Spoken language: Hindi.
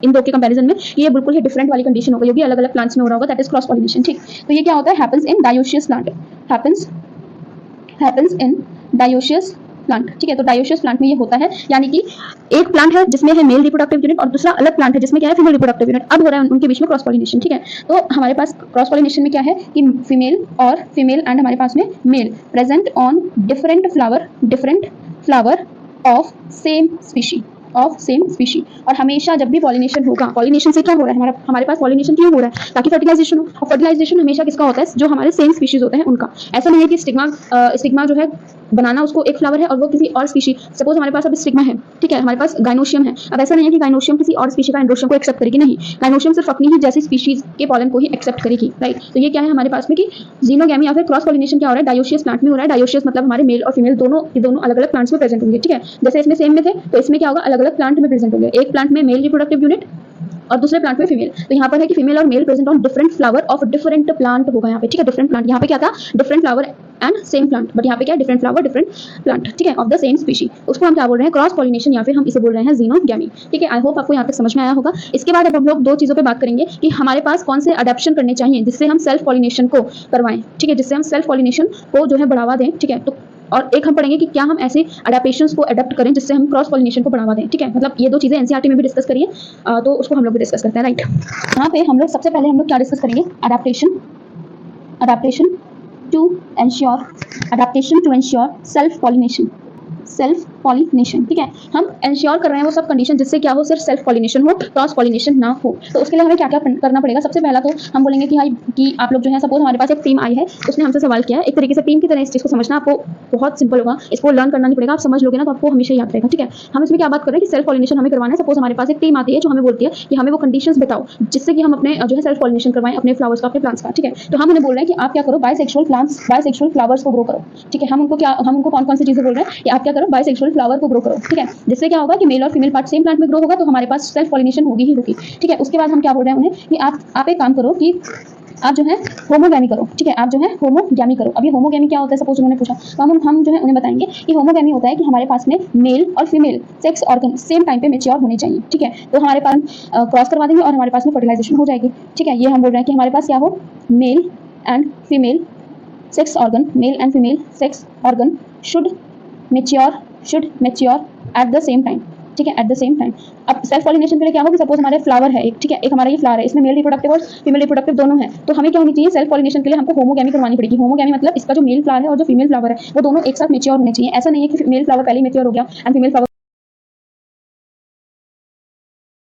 इन दो के कंपैरिजन में ये बिल्कुल ही डिफरेंट वाली कंडीशन होगी, ये अलग अलग प्लांट्स में हो रहा होगा, दैट इज क्रॉस पॉलिनेशन। ठीक, तो ये क्या होता है, happens in dioecious plant, happens in dioecious plant. ठीक है, तो डायोशियस प्लांट में ये होता है, यानी कि एक प्लांट है जिसमें है मेल रिप्रोडक्टिव यूनिट और दूसरा अलग प्लांट है जिसमें क्या है फीमेल रिप्रोडक्टिव यूनिट। अब हो रहा है उनके बीच में क्रॉस पॉलिनेशन। ठीक है, तो हमारे पास क्रॉस पॉलिनेशन में क्या है कि फीमेल एंड हमारे पास में male present on different flower of same species. और हमेशा जब भी पॉलिनेशन होगा, पॉलिनेशन से क्या हो रहा है, हमारे पास पॉलिनेशन क्यों हो रहा है, ताकि फर्टिलाइजेशन हो। और फर्टिलाइजेशन हमेशा किसका होता है, जो हमारे सेम स्पीशीज होते हैं उनका। ऐसा नहीं है कि स्टिग्मा जो है बनाना उसको एक फ्लावर है और वो किसी और स्पीशी, सपोज हमारे पास अब स्टिग्मा है, ठीक है, हमारे पास गाइनोशियम है। अब ऐसा नहीं है कि गाइनोशियम किसी और स्पीशी का एंड्रोशियम को एक्सेप्ट करेगी, नहीं, गाइनोशियम सिर्फ अपनी ही जैसी स्पीशीज के पॉलन को ही एक्सेप्ट करेगी, राइट। तो ये क्या है हमारे पास में कि जीनोगैमी या फिर क्रॉस पॉलिनेशन क्या हो रहा है, डायोशियस प्लांट में हो रहा है। डायोशियस मतलब हमारे मेल और फीमेल दोनों अलग अलग प्लांट्स में प्रेजेंट होंगे। ठीक है, जैसे इसमें सेम में थे तो इसमें क्या होगा, अलग अलग प्लांट में प्रेजेंट होंगे। एक प्लांट में मेल रिप्रोडक्टिव यूनिट और दूसरे प्लांट में फीमेल। तो यहाँ पर है कि फीमेल और male present on different flower of different plant होगा यहाँ पे। ठीक है, डिफरेंट प्लांट, यहाँ पे क्या था, different flower and same plant, but यहाँ पे क्या है, डिफरेंट फ्लावर डिफरेंट प्लांट। ठीक है, ऑफ द सेम स्पीशी, उसको हम क्या बोल रहे हैं, क्रॉस पॉलिनेशन, या फिर हम इसे बोल रहे हैं जीनोगैमी। ठीक है, आई होप आपको यहाँ तक समझ में आया होगा। इसके बाद अब हम लोग दो चीजों पे बात करेंगे कि हमारे पास कौन से अडेप्शन करने चाहिए जिससे हम सेल्फ पॉलिनेशन को करवाएं। ठीक है, जिससे हम सेल्फ पॉलिनेशन को जो है बढ़ावा दें। ठीक है, तो और एक हम पढ़ेंगे कि क्या हम ऐसे अडेप्टेशंस को अडेप्ट करें जिससे हम क्रॉस पॉलिनेशन को बढ़ावा दें। ठीक है, मतलब ये दो चीजें एनसीईआरटी में भी डिस्कस करिए, तो उसको हम लोग भी डिस्कस करते हैं, राइट। यहाँ पे हम लोग सबसे पहले हम लोग क्या डिस्कस करेंगे, adaptation to ensure self pollination. ठीक है, हम एंश्योर कर रहे हैं वो सब कंडीशन जिससे क्या हो, सिर्फ सेल्फ पॉलिनेशन हो, क्रॉस पॉलिनेशन ना हो। तो उसके लिए हमें क्या क्या करना पड़ेगा। सबसे पहला तो हम बोलेंगे कि भाई कि आप लोग जो है, सपोज हमारे पास एक टीम आई है, उसने हमसे सवाल किया है, एक तरीके से टीम की तरह इस चीज को समझना आपको बहुत सिंपल होगा, इसको लर्न करना नहीं पड़ेगा, आप समझ लोगे ना तो आपको हमेशा याद रहेगा। ठीक है, हम इसमें क्या बात कर रहे हैं कि सेल्फ पॉलिनेशन हमें करवाना है। सपोज हमारे पास एक टीम आती है जो हमें बोलती है कि हमें वो कंडीशंस बताओ जिससे कि हम अपने जो है सेल्फ पॉलिनेशन करवाएं अपने फ्लावर्स का, अपने प्लांट्स का। ठीक है, तो हम उन्हें बोल रहे हैं कि आप क्या करो, बायसेक्सुअल फ्लावर्स को ग्रो करो। ठीक है, हम उनको कौन कौन सी चीजें बोल रहे हैं कि आप क्या करो, बायसेक्सुअल फ्लावर को ग्रो करो। ठीक है, जिससे क्या होगा कि मेल और फीमेल पार्ट सेम प्लांट में ग्रो होगा, तो हमारे पास सेल्फ पॉलिनेशन होगी ही होगी। ठीक है, उसके बाद हम क्या बोल रहे हैं उन्हें कि आप एक काम करो कि आप जो है होमोगैमी करो। ठीक है, आप जो है होमोगैमी करो। अब ये होमोगैमी क्या होता है, सपोज उन्होंने पूछा, तो हम जो है उन्हें बताएंगे कि होमोगैमी होता है कि हमारे पास में मेल और female sex organ same time पे मैच्योर होने चाहिए। ठीक है, तो हमारे पास क्रॉस करवा देंगे और हमारे पास में फर्टिलाइजेशन हो जाएगी। ठीक है, ये हम बोल रहे हैं कि हमारे पास क्या हो, male and female sex organ should mature at the same time. ठीक है, एट द सेम टाइम। अब सेल्फ पॉलिनेशन के लिए क्या होगा, सपोज हमारे फ्लावर है एक, ठीक है, एक हमारा ये फ्लावर है, इसमें मेल रिप्रोडक्टिव और फीमेल रिप्रोडक्टिव दोनों है, तो हमें क्या होनी चाहिए, सेल्फ पॉलिनेशन के लिए हमको होमोगैमी करवानी पड़ेगी। होमोगैमी मतलब इसका जो मेल फ्लावर है और जो फीमेल फ्लावर है वो दोनों एक साथ मैच्योर होने चाहिए। ऐसा नहीं है कि मेल फ्लावर पहले मैच्योर हो गया एंड फीमेल फ्लावर